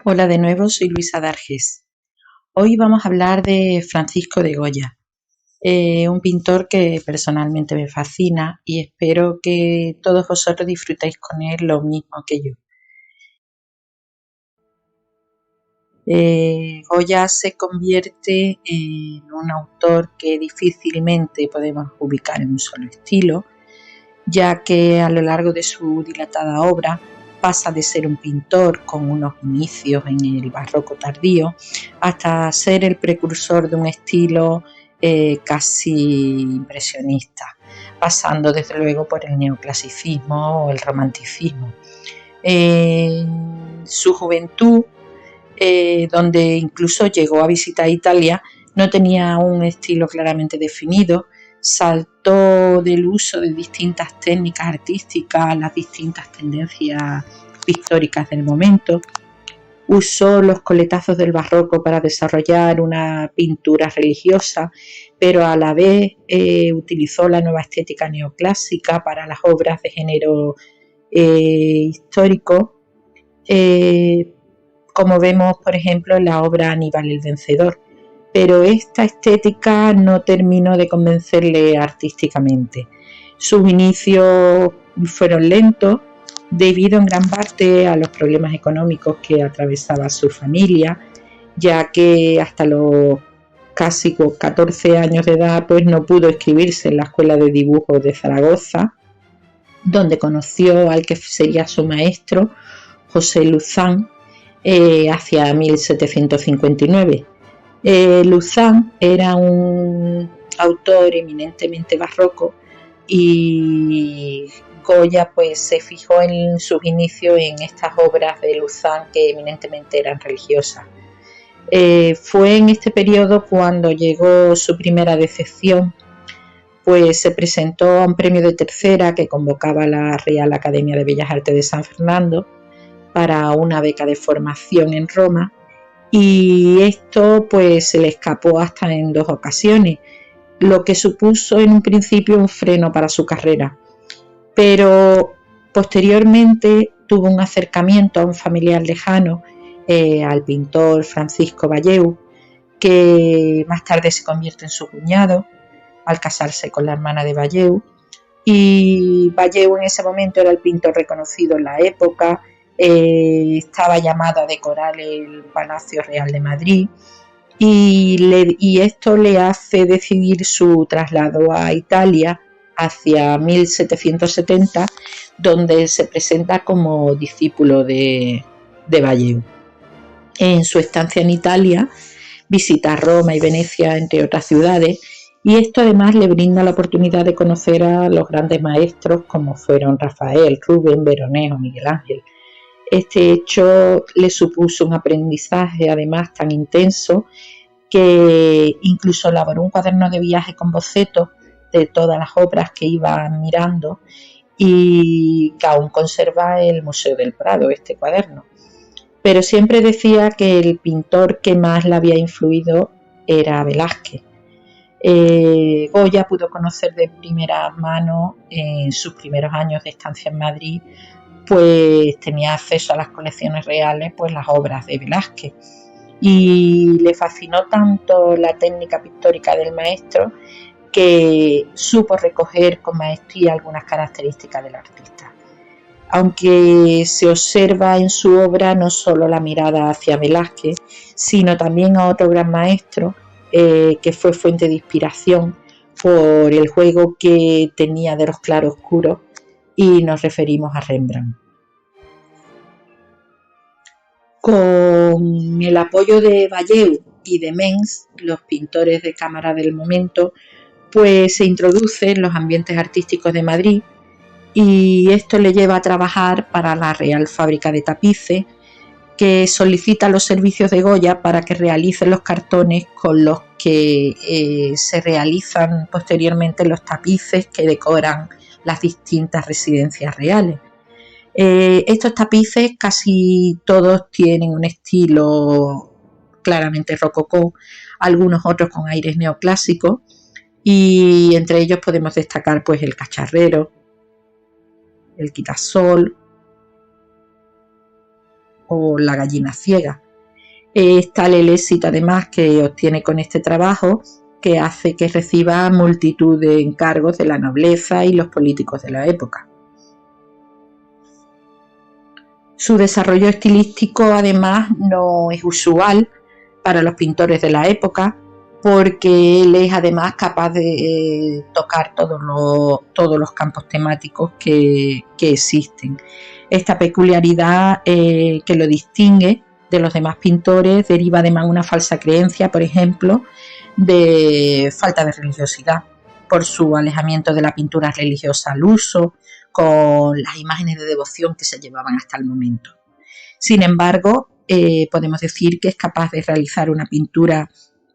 Hola de nuevo, soy Luisa Darges. Hoy vamos a hablar de Francisco de Goya, un pintor que personalmente me fascina y espero que todos vosotros disfrutéis con él lo mismo que yo. Goya se convierte en un autor que difícilmente podemos ubicar en un solo estilo, ya que a lo largo de su dilatada obra pasa de ser un pintor con unos inicios en el barroco tardío hasta ser el precursor de un estilo casi impresionista, pasando desde luego por el neoclasicismo o el romanticismo. En su juventud, donde incluso llegó a visitar Italia, no tenía un estilo claramente definido, saltó del uso de distintas técnicas artísticas a las distintas tendencias pictóricas del momento. Usó los coletazos del barroco para desarrollar una pintura religiosa, pero a la vez utilizó la nueva estética neoclásica para las obras de género histórico, como vemos por ejemplo en la obra Aníbal el Vencedor. Pero esta estética no terminó de convencerle artísticamente. Sus inicios fueron lentos debido en gran parte a los problemas económicos que atravesaba su familia, ya que hasta los casi 14 años de edad pues no pudo inscribirse en la Escuela de Dibujo de Zaragoza, donde conoció al que sería su maestro, José Luzán, hacia 1759. Luzán era un autor eminentemente barroco y Goya pues se fijó en sus inicios en estas obras de Luzán que eminentemente eran religiosas. Fue en este periodo cuando llegó su primera decepción, pues se presentó a un premio de tercera que convocaba la Real Academia de Bellas Artes de San Fernando para una beca de formación en Roma, y esto pues se le escapó hasta en 2 ocasiones, lo que supuso en un principio un freno para su carrera. Pero posteriormente tuvo un acercamiento a un familiar lejano, al pintor Francisco Valleu, que más tarde se convierte en su cuñado al casarse con la hermana de Valleu. Y Valleu en ese momento era el pintor reconocido en la época, estaba llamado a decorar el Palacio Real de Madrid y esto le hace decidir su traslado a Italia hacia 1770, donde se presenta como discípulo de Valleu. En su estancia en Italia visita Roma y Venecia, entre otras ciudades, y esto además le brinda la oportunidad de conocer a los grandes maestros como fueron Rafael, Rubén, Veronés o Miguel Ángel. Este hecho le supuso un aprendizaje además tan intenso que incluso elaboró un cuaderno de viaje con bocetos de todas las obras que iba mirando y que aún conserva el Museo del Prado este cuaderno. Pero siempre decía que el pintor que más le había influido era Velázquez. Goya pudo conocer de primera mano en sus primeros años de estancia en Madrid, pues tenía acceso a las colecciones reales, pues las obras de Velázquez, y le fascinó tanto la técnica pictórica del maestro que supo recoger con maestría algunas características del artista. Aunque se observa en su obra no solo la mirada hacia Velázquez, sino también a otro gran maestro que fue fuente de inspiración por el juego que tenía de los claroscuros, y nos referimos a Rembrandt. Con el apoyo de Valleu y de Mengs, los pintores de cámara del momento, pues se introduce en los ambientes artísticos de Madrid, y esto le lleva a trabajar para la Real Fábrica de Tapices, que solicita los servicios de Goya para que realicen los cartones con los que se realizan posteriormente los tapices que decoran las distintas residencias reales. Estos tapices casi todos tienen un estilo claramente rococó, algunos otros con aires neoclásicos, y entre ellos podemos destacar pues el cacharrero, el quitasol o La gallina ciega. Es tal el éxito además que obtiene con este trabajo que hace que reciba multitud de encargos de la nobleza y los políticos de la época. Su desarrollo estilístico además no es usual para los pintores de la época, porque él es además capaz de tocar todos los campos temáticos que existen. Esta peculiaridad que lo distingue de los demás pintores deriva además de una falsa creencia, por ejemplo, de falta de religiosidad, por su alejamiento de la pintura religiosa al uso, con las imágenes de devoción que se llevaban hasta el momento. Sin embargo, podemos decir que es capaz de realizar una pintura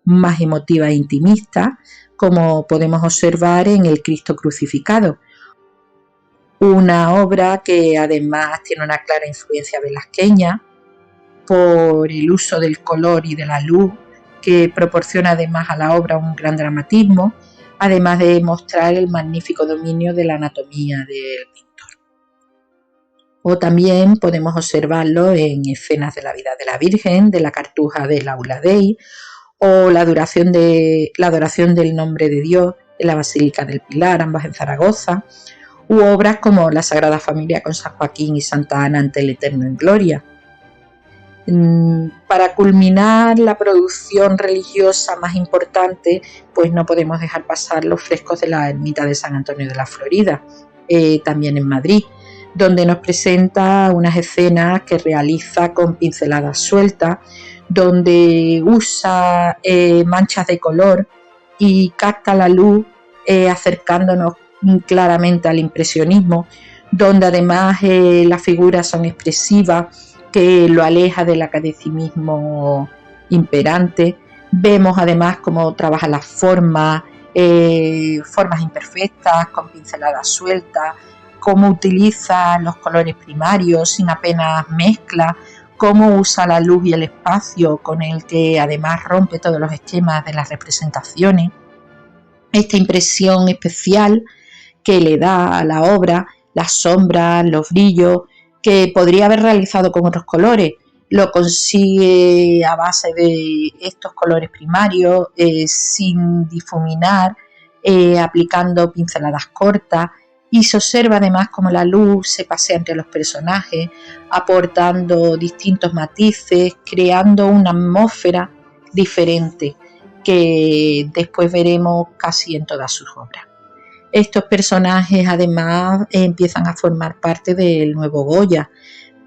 más emotiva e intimista, como podemos observar en El Cristo crucificado, una obra que además tiene una clara influencia velasqueña por el uso del color y de la luz, que proporciona además a la obra un gran dramatismo, además de mostrar el magnífico dominio de la anatomía del pintor. O también podemos observarlo en escenas de la vida de la Virgen, de la Cartuja del Aula Dei, o la adoración del nombre de Dios en la Basílica del Pilar, ambas en Zaragoza, u obras como La Sagrada Familia con San Joaquín y Santa Ana ante el Eterno en Gloria. Para culminar la producción religiosa más importante, pues no podemos dejar pasar los frescos de la ermita de San Antonio de la Florida, también en Madrid, donde nos presenta unas escenas que realiza con pinceladas sueltas, donde usa manchas de color y capta la luz, acercándonos claramente al impresionismo, donde además las figuras son expresivas, que lo aleja del academicismo imperante. Vemos además cómo trabaja las formas imperfectas, con pinceladas sueltas, cómo utiliza los colores primarios sin apenas mezcla, cómo usa la luz y el espacio, con el que además rompe todos los esquemas de las representaciones. Esta impresión especial que le da a la obra, las sombras, los brillos, que podría haber realizado con otros colores, lo consigue a base de estos colores primarios, sin difuminar, aplicando pinceladas cortas, y se observa además cómo la luz se pasea entre los personajes, aportando distintos matices, creando una atmósfera diferente que después veremos casi en todas sus obras. Estos personajes además empiezan a formar parte del nuevo Goya,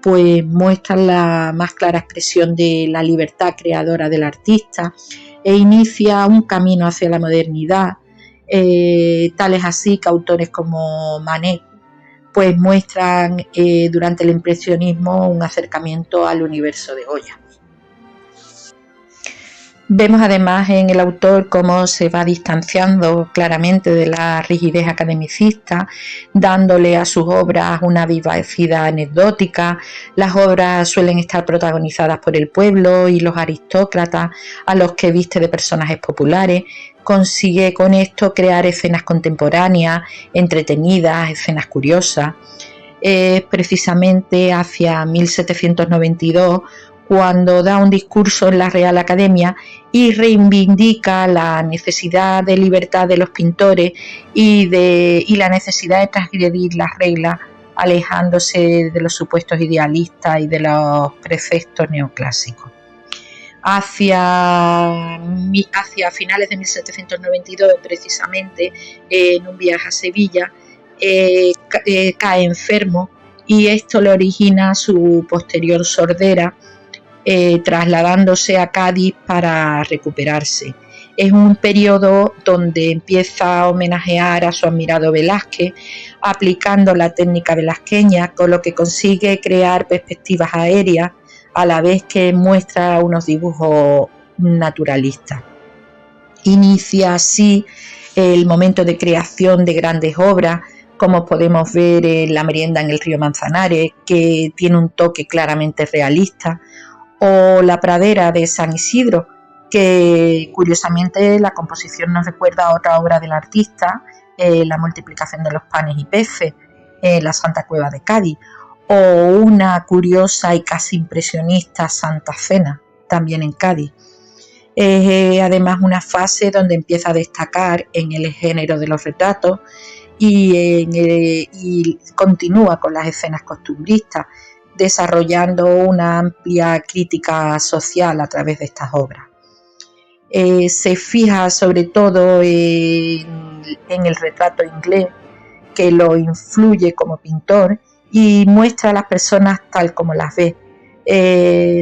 pues muestran la más clara expresión de la libertad creadora del artista e inicia un camino hacia la modernidad. Tales así que autores como Manet pues muestran durante el impresionismo un acercamiento al universo de Goya. Vemos además en el autor cómo se va distanciando claramente de la rigidez academicista, dándole a sus obras una vivacidad anecdótica. Las obras suelen estar protagonizadas por el pueblo y los aristócratas, a los que viste de personajes populares. Consigue con esto crear escenas contemporáneas, entretenidas, escenas curiosas. Precisamente hacia 1792, cuando da un discurso en la Real Academia y reivindica la necesidad de libertad de los pintores y la necesidad de transgredir las reglas, alejándose de los supuestos idealistas y de los preceptos neoclásicos. Hacia finales de 1792, precisamente, en un viaje a Sevilla, cae enfermo, y esto le origina su posterior sordera, trasladándose a Cádiz para recuperarse. Es un periodo donde empieza a homenajear a su admirado Velázquez, aplicando la técnica velasqueña, con lo que consigue crear perspectivas aéreas, a la vez que muestra unos dibujos naturalistas. Inicia así el momento de creación de grandes obras, como podemos ver en La merienda en el río Manzanares, que tiene un toque claramente realista, o La pradera de San Isidro, que curiosamente la composición nos recuerda a otra obra del artista, La multiplicación de los panes y peces, La Santa Cueva de Cádiz, o una curiosa y casi impresionista Santa Cena, también en Cádiz. Es además una fase donde empieza a destacar en el género de los retratos y continúa con las escenas costumbristas, desarrollando una amplia crítica social a través de estas obras. Se fija sobre todo en el retrato inglés, que lo influye como pintor y muestra a las personas tal como las ve.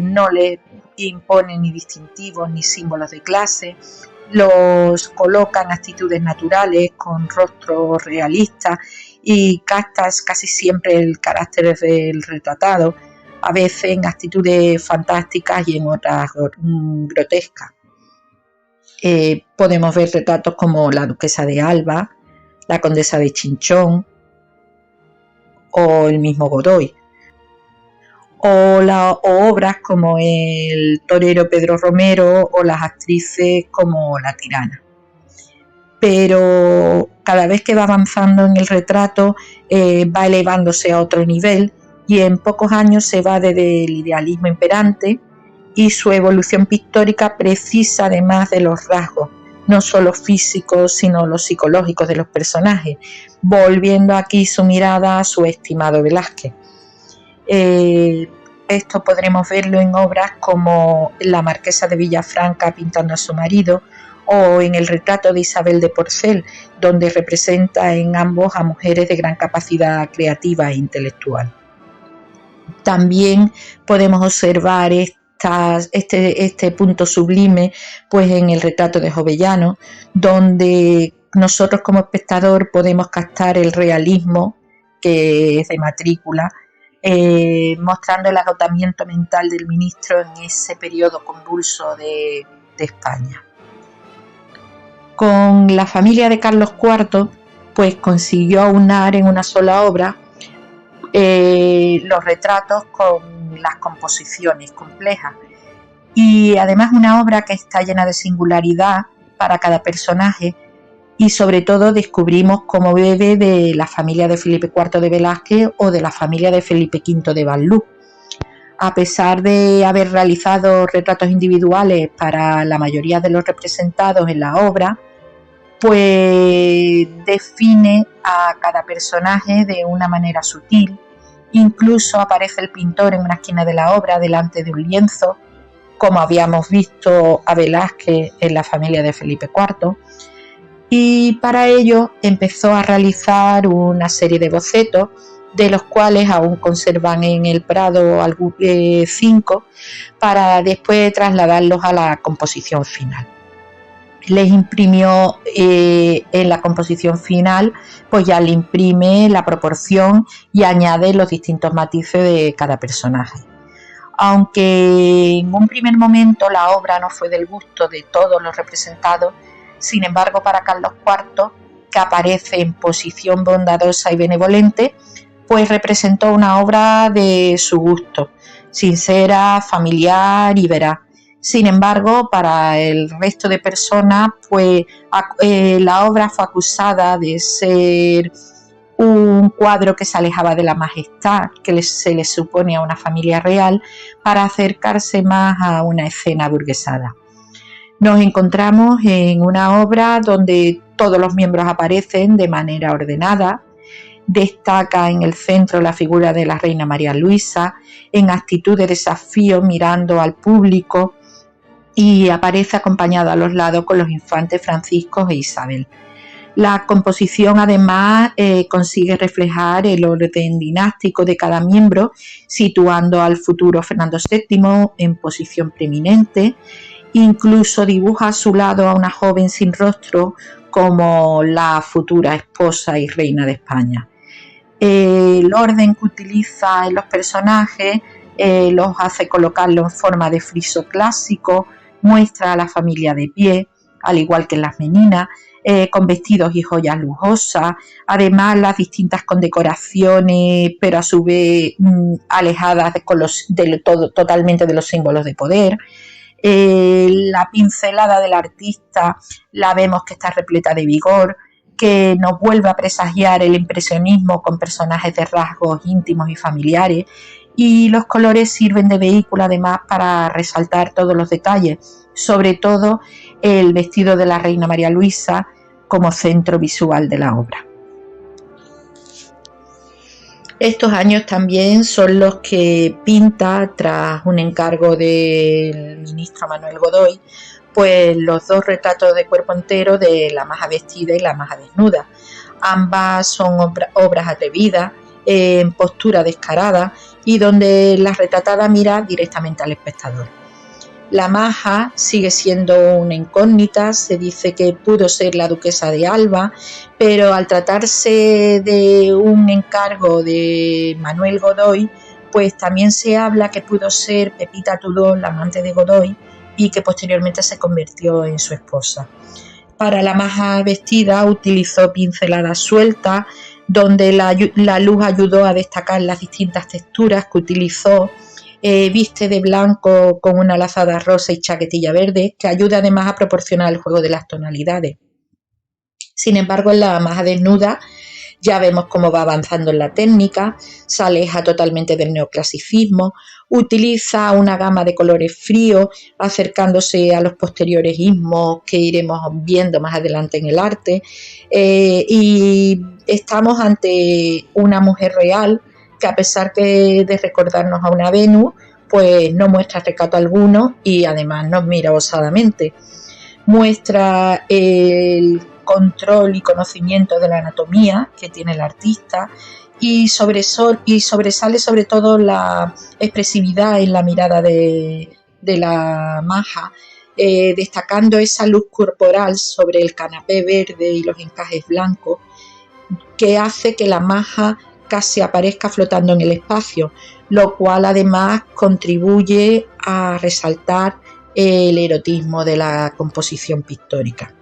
No le impone ni distintivos ni símbolos de clase, los coloca en actitudes naturales con rostros realistas y captas casi siempre el carácter del retratado, a veces en actitudes fantásticas y en otras grotescas. Podemos ver retratos como la duquesa de Alba, la condesa de Chinchón o el mismo Godoy, o obras como el torero Pedro Romero o las actrices como La Tirana. Pero cada vez que va avanzando en el retrato va elevándose a otro nivel y en pocos años se va desde el idealismo imperante y su evolución pictórica precisa además de los rasgos, no solo físicos sino los psicológicos de los personajes, volviendo aquí su mirada a su estimado Velázquez. Esto podremos verlo en obras como La marquesa de Villafranca pintando a su marido o en el retrato de Isabel de Porcel, donde representa en ambos a mujeres de gran capacidad creativa e intelectual. También podemos observar este punto sublime pues en el retrato de Jovellanos, donde nosotros como espectador podemos captar el realismo, que es de matrícula, mostrando el agotamiento mental del ministro en ese periodo convulso de España. Con la familia de Carlos IV, pues consiguió aunar en una sola obra los retratos con las composiciones complejas y además una obra que está llena de singularidad para cada personaje y sobre todo descubrimos cómo bebe de la familia de Felipe IV de Velázquez o de la familia de Felipe V de Val-Luz. A pesar de haber realizado retratos individuales para la mayoría de los representados en la obra, pues define a cada personaje de una manera sutil. Incluso aparece el pintor en una esquina de la obra delante de un lienzo, como habíamos visto a Velázquez en la familia de Felipe IV, y para ello empezó a realizar una serie de bocetos, de los cuales aún conservan en el Prado 5, para después trasladarlos a la composición final. Les imprimió en la composición final, pues ya le imprime la proporción y añade los distintos matices de cada personaje. Aunque en un primer momento la obra no fue del gusto de todos los representados, sin embargo para Carlos IV, que aparece en posición bondadosa y benevolente, pues representó una obra de su gusto, sincera, familiar y veraz. Sin embargo, para el resto de personas, pues la obra fue acusada de ser un cuadro que se alejaba de la majestad que se le supone a una familia real para acercarse más a una escena burguesada. Nos encontramos en una obra donde todos los miembros aparecen de manera ordenada. Destaca en el centro la figura de la reina María Luisa, en actitud de desafío mirando al público, y aparece acompañada a los lados con los infantes Francisco e Isabel. La composición además consigue reflejar el orden dinástico de cada miembro, situando al futuro Fernando VII en posición preeminente. Incluso dibuja a su lado a una joven sin rostro como la futura esposa y reina de España. El orden que utiliza en los personajes los hace colocarlo en forma de friso clásico, muestra a la familia de pie, al igual que en las meninas, con vestidos y joyas lujosas, además las distintas condecoraciones, pero a su vez alejadas totalmente de los símbolos de poder. La pincelada del artista la vemos que está repleta de vigor, que nos vuelve a presagiar el impresionismo con personajes de rasgos íntimos y familiares, y los colores sirven de vehículo además para resaltar todos los detalles, sobre todo el vestido de la reina María Luisa como centro visual de la obra. Estos años también son los que pinta, tras un encargo del ministro Manuel Godoy, pues los dos retratos de cuerpo entero de la maja vestida y la maja desnuda. Ambas son obras atrevidas, en postura descarada, y donde la retratada mira directamente al espectador. La maja sigue siendo una incógnita, se dice que pudo ser la duquesa de Alba, pero al tratarse de un encargo de Manuel Godoy, pues también se habla que pudo ser Pepita Tudó, la amante de Godoy, y que posteriormente se convirtió en su esposa. Para la maja vestida utilizó pinceladas sueltas, donde la luz ayudó a destacar las distintas texturas que utilizó. Viste de blanco con una lazada rosa y chaquetilla verde, que ayuda además a proporcionar el juego de las tonalidades. Sin embargo, en la maja desnuda ya vemos cómo va avanzando en la técnica, se aleja totalmente del neoclasicismo, utiliza una gama de colores fríos, acercándose a los posteriores ismos que iremos viendo más adelante en el arte, y estamos ante una mujer real que, a pesar de recordarnos a una Venus, pues no muestra recato alguno y además nos mira osadamente. Muestra el control y conocimiento de la anatomía que tiene el artista, y sobresale sobre todo la expresividad en la mirada de la maja, destacando esa luz corporal sobre el canapé verde y los encajes blancos, que hace que la maja casi aparezca flotando en el espacio, lo cual además contribuye a resaltar el erotismo de la composición pictórica.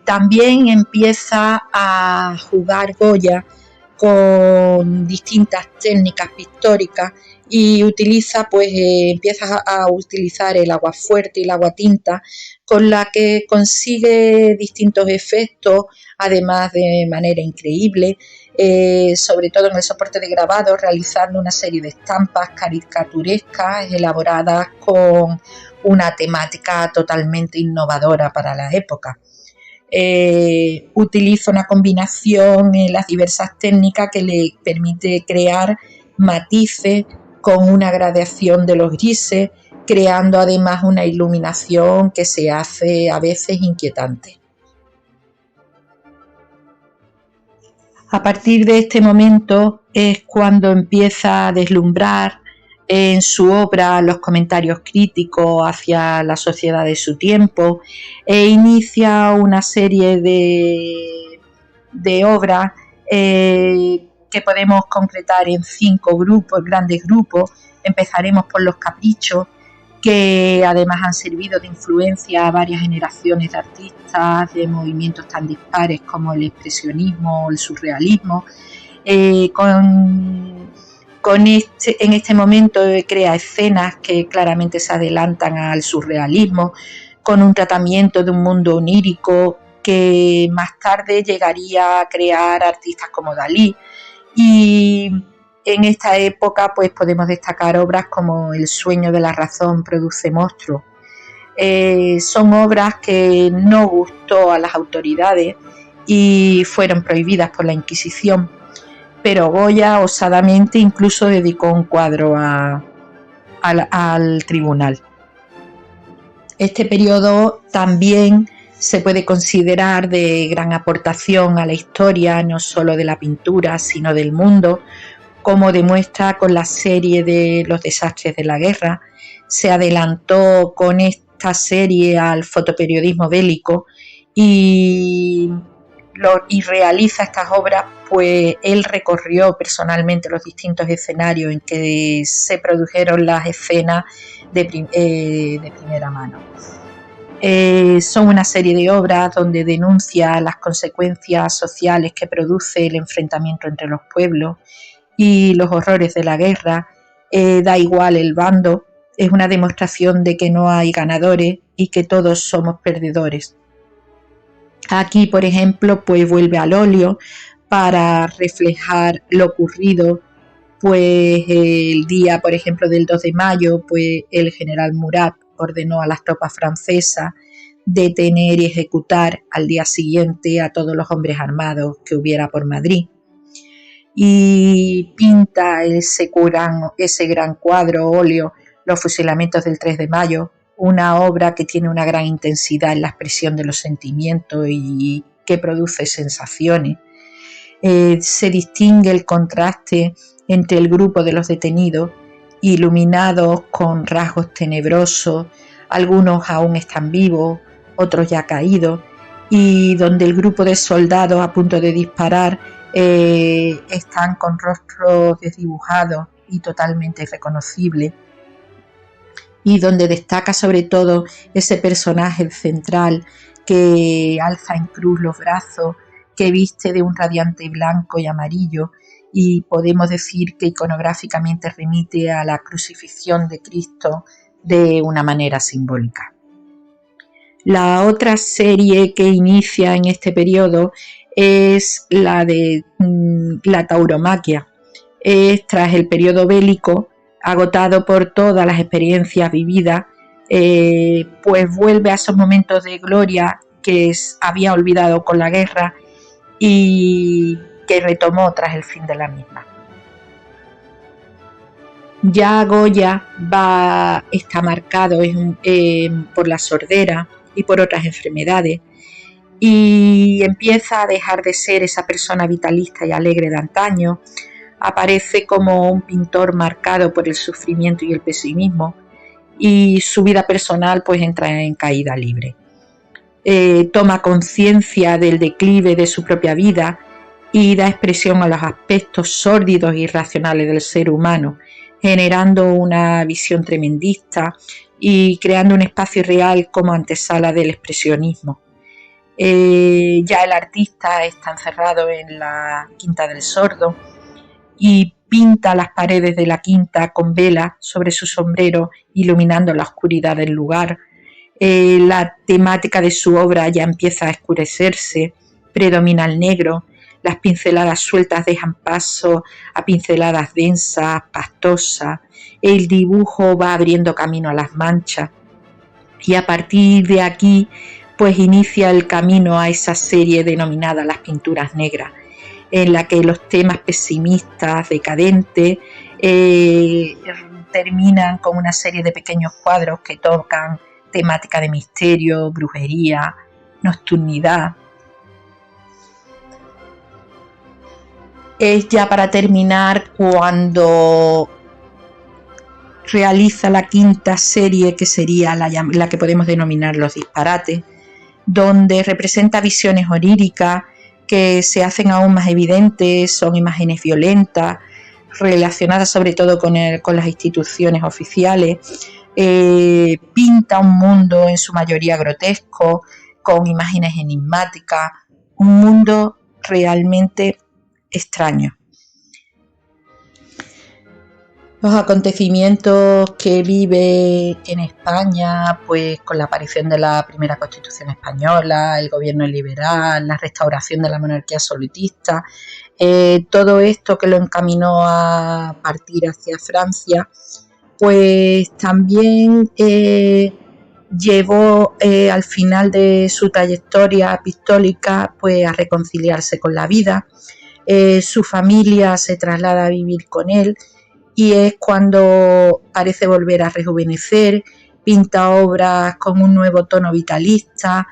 También empieza a jugar Goya con distintas técnicas pictóricas y empieza a utilizar el agua fuerte y el agua tinta, con la que consigue distintos efectos, además de manera increíble, sobre todo en el soporte de grabado, realizando una serie de estampas caricaturescas elaboradas con una temática totalmente innovadora para la época. Utiliza una combinación en las diversas técnicas que le permite crear matices con una gradación de los grises, creando además una iluminación que se hace a veces inquietante. A partir de este momento es cuando empieza a deslumbrar en su obra los comentarios críticos hacia la sociedad de su tiempo, e inicia una serie de obras que podemos concretar en 5 grupos, grandes grupos. Empezaremos por los caprichos, que además han servido de influencia a varias generaciones de artistas de movimientos tan dispares como el expresionismo o el surrealismo. En este momento crea escenas que claramente se adelantan al surrealismo, con un tratamiento de un mundo onírico que más tarde llegaría a crear artistas como Dalí. Y en esta época pues podemos destacar obras como El sueño de la razón produce monstruos. Son obras que no gustó a las autoridades y fueron prohibidas por la Inquisición, pero Goya osadamente incluso dedicó un cuadro al tribunal. Este periodo también se puede considerar de gran aportación a la historia, no solo de la pintura, sino del mundo, como demuestra con la serie de los desastres de la guerra. Se adelantó con esta serie al fotoperiodismo bélico y realiza estas obras, pues él recorrió personalmente los distintos escenarios en que se produjeron las escenas de primera mano. Son una serie de obras donde denuncia las consecuencias sociales que produce el enfrentamiento entre los pueblos y los horrores de la guerra. Da igual el bando, es una demostración de que no hay ganadores y que todos somos perdedores. Aquí, por ejemplo, pues vuelve al óleo para reflejar lo ocurrido, pues el día, por ejemplo, del 2 de mayo, pues el general Murat ordenó a las tropas francesas detener y ejecutar al día siguiente a todos los hombres armados que hubiera por Madrid. Y pinta ese gran cuadro óleo, Los fusilamientos del 3 de mayo, una obra que tiene una gran intensidad en la expresión de los sentimientos y que produce sensaciones. Se distingue el contraste entre el grupo de los detenidos, iluminados con rasgos tenebrosos, algunos aún están vivos, otros ya caídos, y donde el grupo de soldados a punto de disparar están con rostros desdibujados y totalmente irreconocibles, y donde destaca sobre todo ese personaje central que alza en cruz los brazos, que viste de un radiante blanco y amarillo, y podemos decir que iconográficamente remite a la crucifixión de Cristo de una manera simbólica. La otra serie que inicia en este periodo es la de la tauromaquia. Tras el periodo bélico, agotado por todas las experiencias vividas, pues vuelve a esos momentos de gloria que había olvidado con la guerra y que retomó tras el fin de la misma. Ya Goya está marcado por la sordera y por otras enfermedades, y empieza a dejar de ser esa persona vitalista y alegre de antaño. Aparece como un pintor marcado por el sufrimiento y el pesimismo, y su vida personal pues entra en caída libre. Toma conciencia del declive de su propia vida y da expresión a los aspectos sórdidos e irracionales del ser humano, generando una visión tremendista y creando un espacio real como antesala del expresionismo. Ya el artista está encerrado en la Quinta del Sordo y pinta las paredes de la quinta con velas sobre su sombrero, iluminando la oscuridad del lugar. La temática de su obra ya empieza a oscurecerse, predomina el negro, las pinceladas sueltas dejan paso a pinceladas densas, pastosas, el dibujo va abriendo camino a las manchas, y a partir de aquí pues inicia el camino a esa serie denominada las pinturas negras, en la que los temas pesimistas, decadentes, terminan con una serie de pequeños cuadros que tocan temática de misterio, brujería, nocturnidad. Es ya para terminar cuando realiza la quinta serie, que sería la que podemos denominar Los disparates, donde representa visiones oníricas que se hacen aún más evidentes, son imágenes violentas, relacionadas sobre todo con las instituciones oficiales. Pinta un mundo en su mayoría grotesco, con imágenes enigmáticas, un mundo realmente extraño. Los acontecimientos que vive en España, pues con la aparición de la primera Constitución española, el gobierno liberal, la restauración de la monarquía absolutista, todo esto que lo encaminó a partir hacia Francia, pues también llevó al final de su trayectoria pictórica pues a reconciliarse con la vida. Su familia se traslada a vivir con él, y es cuando parece volver a rejuvenecer, pinta obras con un nuevo tono vitalista,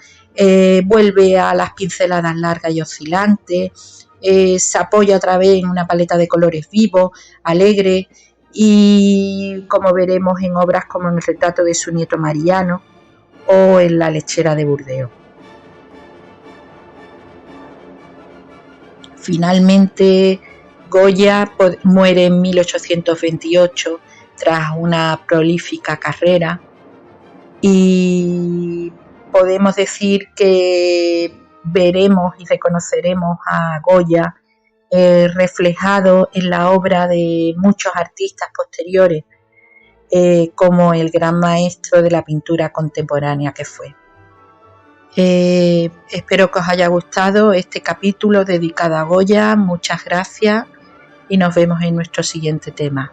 vuelve a las pinceladas largas y oscilantes, se apoya otra vez en una paleta de colores vivos, alegres, y como veremos en obras como en el retrato de su nieto Mariano o en La lechera de Burdeos. Finalmente, Goya muere en 1828 tras una prolífica carrera, y podemos decir que veremos y reconoceremos a Goya reflejado en la obra de muchos artistas posteriores, como el gran maestro de la pintura contemporánea que fue. Espero que os haya gustado este capítulo dedicado a Goya. Muchas gracias y nos vemos en nuestro siguiente tema.